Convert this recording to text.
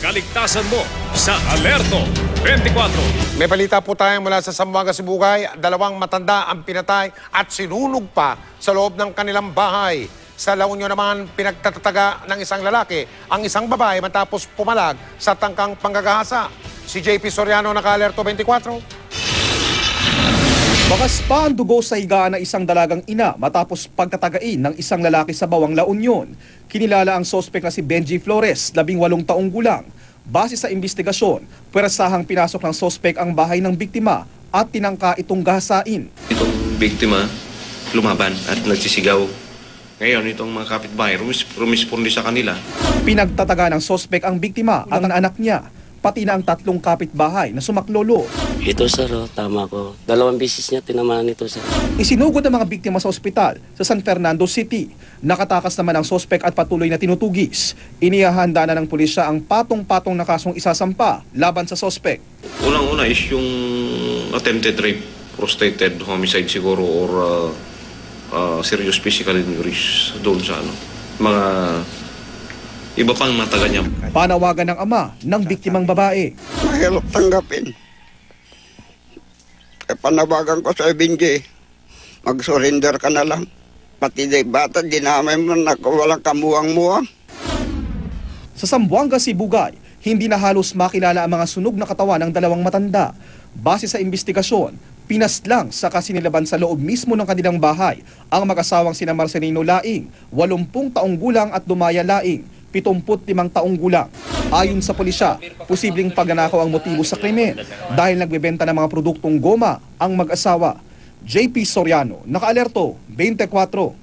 kaligtasan mo sa Alerto 24. May balita po tayo mula sa Zamboanga, Sibugay. 2 matanda ang pinatay at sinunog pa sa loob ng kanilang bahay. Sa La Union naman, pinagtatataga ng isang lalaki ang isang babae matapos pumalag sa tangkang panggagahasa. Si JP Soriano, naka-Alerto 24. Bakas pa ang dugo sa higaan ng isang dalagang ina matapos pagtatagain ng isang lalaki sa Bawang La Union. Kinilala ang sospek na si Benji Flores, 18 taong gulang. Base sa investigasyon, puwersahang pinasok ng sospek ang bahay ng biktima at tinangka itong gahasain. Itong biktima lumaban at nagsisigaw. Ngayon, itong mga kapitbahay, rumispondi sa kanila. Pinagtataga ng sospek ang biktima at ang anak niya, pati na ang 3 kapitbahay na sumaklolo. Ito sir, tama ko. 2 beses niya tinamaan ito sir. Isinugod ang mga biktima sa ospital sa San Fernando City. Nakatakas naman ang sospek at patuloy na tinutugis. Inihahanda na ng pulisya ang patong-patong na kasong isasampa laban sa sospek. Unang-una is yung attempted rape, prostrated homicide siguro, or serious physical injuries doon sa mga iba pang mataga niya. Panawagan ng ama ng biktimang babae. Mahirap tanggapin. Panawagan ko sa Benji, mag-surrender ka na lang. Pati di bata, dinamay mo na walang kamuang-muang. Sa Zamboanga, Sibugay, hindi na halos makilala ang mga sunog na katawan ng 2 matanda. Base sa investigasyon, pinaslang sa kasinilaban sa loob mismo ng kanilang bahay ang mag-asawang sina Marcelino Laing, 80 taong gulang at Dumaya Laing, 75 taong gulang. Ayon sa pulisya, posibleng pagnanakaw ang motibo sa krimen dahil nagbebenta ng mga produktong goma ang mag-asawa. JP Soriano, naka-Alerto 24.